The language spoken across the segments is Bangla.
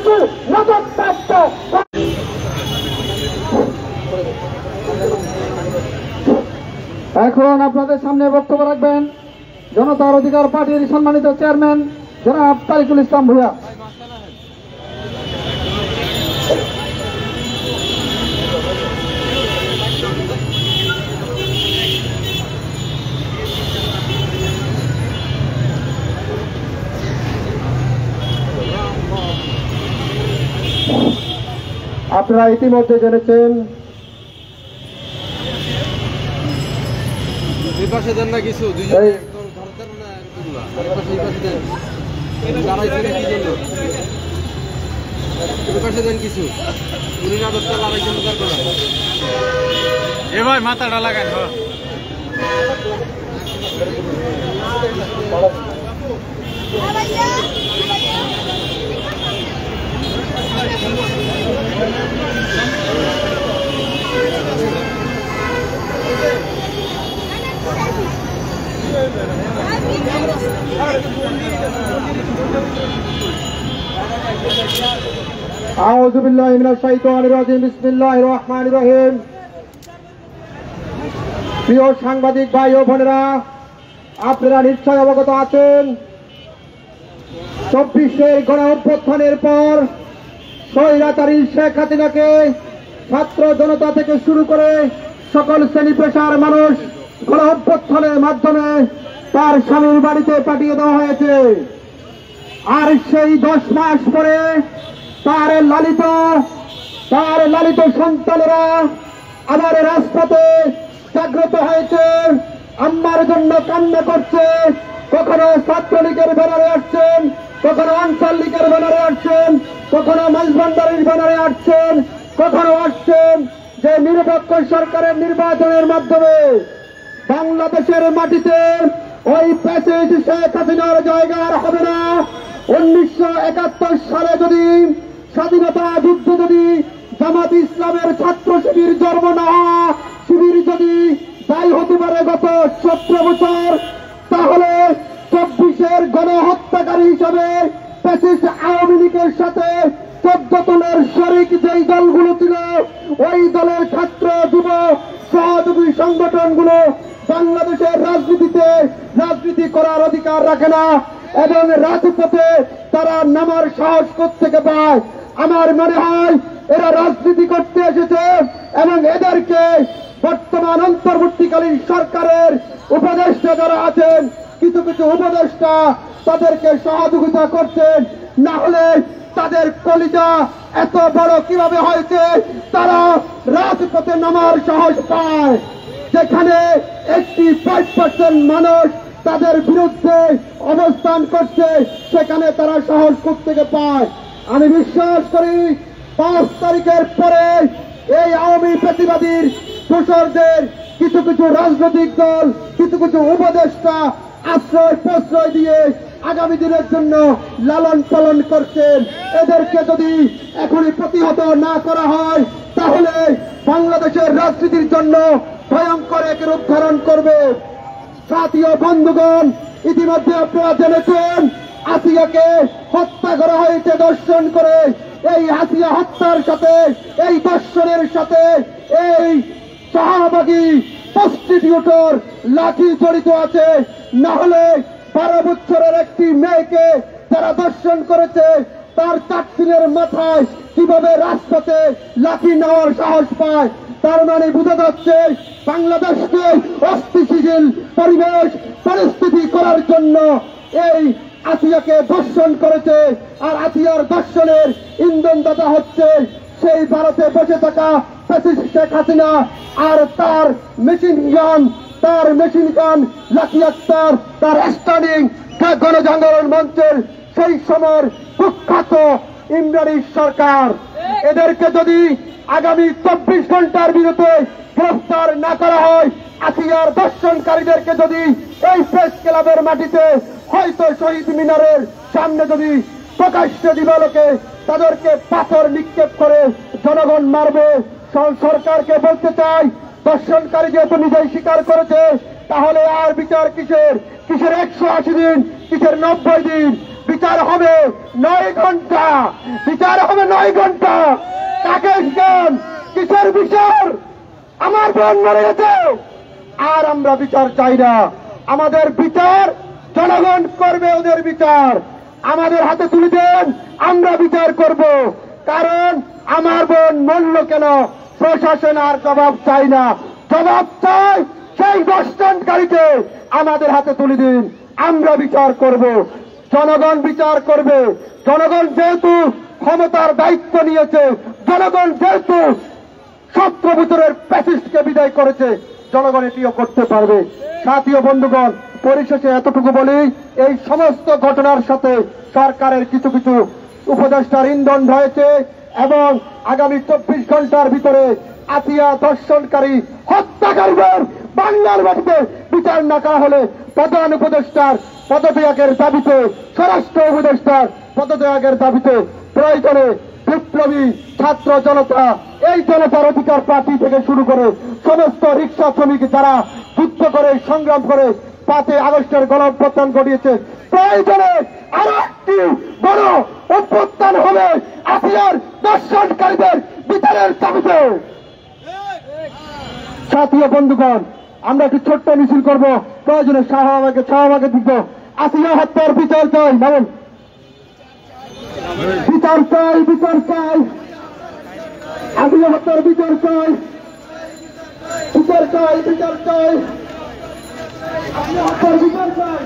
একটি নজরপ্রাপ্ত। এখন আপনাদের সামনে বক্তব্য রাখবেন জনতার অধিকার পার্টির সম্মানিত চেয়ারম্যান জনাব তারিকুল ইসলাম ভূঁইয়া। আপনারা ইতিমধ্যে জেনেছেন কিছু এবার মাথাটা লাগান। আউযু বিল্লাহি মিনাশ শাইতানির রাজিম। বিসমিল্লাহির রহমানির রহিম। প্রিয় সাংবাদিক ভাই ও বোনেরা, আপনারা নিশ্চয় অবগত আছেন 24 গণ অভ্যুত্থানের পর স্বৈরাচারী শেখ হাসিনাকে ছাত্র জনতা থেকে শুরু করে সকল শ্রেণী পেশার মানুষ গণ অভ্যুত্থানের মাধ্যমে তার স্বামীর বাড়িতে পাঠিয়ে দেওয়া হয়েছে। আর সেই 10 মাস পরে তার লালিত সন্তানেরা আবার রাজপথে জাগ্রত হয়েছে, আম্মার জন্য কান্না করছে। কখনো ছাত্রলীগের ব্যানারে আসছেন, কখনো আনসার লীগের ব্যানারে আসছেন, কখনো মাঝভান্ডারির ব্যানারে আসছেন, কখনো আসছেন যে নিরপেক্ষ সরকারের নির্বাচনের মাধ্যমে বাংলাদেশের মাটিতে ওই প্যাসেজ শেখ হাসিনার জায়গা আর হবে না। 1971 সালে যদি স্বাধীনতা যুদ্ধে যদি জামাত ইসলামের ছাত্র শিবির জন্ম না হওয়া শিবির যদি দায়ী হতে পারে গত 17 বছর, তাহলে 24 গণহত্যাকারী হিসাবে প্যাসিস্ট আওয়ামী লীগের সাথে 14 দলের শরিক যেই দলগুলো ছিল, ওই দলের ছাত্র যুব সহযোগী সংগঠনগুলো বাংলাদেশের রাজনীতি করার অধিকার রাখে না এবং রাজপথে তারা নামার সাহস কোত্থেকে পায়। আমার মনে হয় এরা রাজনীতি করতে এসেছে এবং এদেরকে বর্তমান অন্তর্বর্তীকালীন সরকারের উপদেষ্টা যারা আছেন, কিছু কিছু উপদেষ্টা তাদেরকে সহযোগিতা করছেন। না হলে তাদের কলিজা এত বড় কিভাবে হয়েছে তারা রাজপথে নামার সাহস পায়, যেখানে 85% মানুষ তাদের বিরুদ্ধে অবস্থান করছে, সেখানে তারা সাহস থেকে পায়। আমি বিশ্বাস করি 5 তারিখের পরে এই আওয়ামী প্রতিবাদীর দোসরদের কিছু কিছু রাজনৈতিক দল, কিছু কিছু উপদেষ্টা আশ্রয় প্রশ্রয় দিয়ে আগামী দিনের জন্য লালন পালন করছেন। এদেরকে যদি এখনই প্রতিহত না করা হয় তাহলে বাংলাদেশের রাজনীতির জন্য ভয়ঙ্কর এক রূপ ধারণ করবে। সাথী ও বন্ধুগণ, ইতিমধ্যে আপনারা জেনেছেন আসিয়াকে হত্যা করা হয়েছে ধর্ষণ করে। এই আসিয়া হত্যার সাথে, এই ধর্ষণের সাথে এই শাহবাগী প্রস্টিটিউটর লাঠি জড়িত আছে। না হলে 12 বছরের একটি মেয়েকে যারা ধর্ষণ করেছে তার 4 দিনের মাথায় কিভাবে রাজপথে লাঠি নেওয়ার সাহস পায়। তার মানে বোঝা যাচ্ছে বাংলাদেশকে অস্থিতিশীল পরিস্থিতি করার জন্য এই আসিয়াকে ধর্ষণ করেছে। আর আসিয়ার ধর্ষণের ইন্ধনদাতা হচ্ছে সেই ভারতে বসে থাকা ফ্যাসিস্ট শেখ হাসিনা আর তার মেশিন গান লাকি আক্তার, তার স্ট্যান্ডিং গণজাগরণ মঞ্চের সেই সময়ের কুখ্যাত ইমরানি সরকার। এদেরকে যদি আগামী 24 ঘন্টার বিরুদ্ধে গ্রেফতার না করা হয়, আসিয়ার ধর্ষণকারীদেরকে যদি এই প্রেস ক্লাবের মাটিতে হয়তো শহীদ মিনারের সামনে যদি প্রকাশ্যে দিবালোকে তাদেরকে পাথর নিক্ষেপ করে জনগণ মারবে। সরকারকে বলতে চাই, ধর্ষণকারী যেহেতু নিজেই স্বীকার করেছে, তাহলে আর বিচার কিসের 180 দিন, কিসের 90 দিন? বিচার হবে 9 ঘন্টা, বিচার হবে 9 ঘন্টা। কাকে কেন কিসের বিচার? আমার বোন মরে গেছে, আর আমরা বিচার চাই না। আমাদের বিচার জনগণ করবে, ওদের বিচার আমাদের হাতে তুলে দেন, আমরা বিচার করব। কারণ আমার বোন মরল কেন, প্রশাসন আর জবাব চাই না, জবাব চাই সেই দর্শনকারীকে আমাদের হাতে তুলে দিন, আমরা বিচার করব। জনগণ বিচার করবে। জনগণ যেহেতু ক্ষমতার দায়িত্ব নিয়েছে, জনগণ যেহেতু 17 বছরের প্যাসিস্টকে বিদায় করেছে, জনগণ এটিও করতে পারবে। সাথী ও বন্ধুগণ, পরিশেষে এতটুকু বলি, এই সমস্ত ঘটনার সাথে সরকারের কিছু কিছু উপদেষ্টার ইন্ধন রয়েছে এবং আগামী 24 ঘন্টার ভিতরে আতিয়া ধর্ষণকারী হত্যাকারীদের বাংলার মাটিতে বিচার না করা হলে প্রধান উপদেষ্টার পদত্যাগের দাবিতে, স্বরাষ্ট্র উপদেষ্টার পদত্যাগের দাবিতে প্রয়োজনে বিপ্লবী ছাত্র জনতা, এই জনতার অধিকার পার্টি থেকে শুরু করে সমস্ত রিক্সা শ্রমিক যারা যুদ্ধ করে সংগ্রাম করে 5 আগস্টের গণঅভ্যুত্থান ঘটিয়েছে, প্রয়োজনে আরো একটি বড় অভ্যুত্থান হবে আসিয়ার দর্শনকারীদের বিচারের দাবিতে। সাথী ও বন্ধুগণ, আমরা একটি ছোট্ট মিছিল করব, প্রয়োজনে শাহবাগে দিব। আসিয়া হত্যার বিচার চাই, বলুন বিচার চাই, বিচার চাই, আসিয়া হত্যার বিচার চাই, বিচার চাই, বিচার চাই, আসিয়া হত্যার বিচার চাই।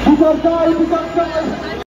বিচার চাই, বিচার চাই।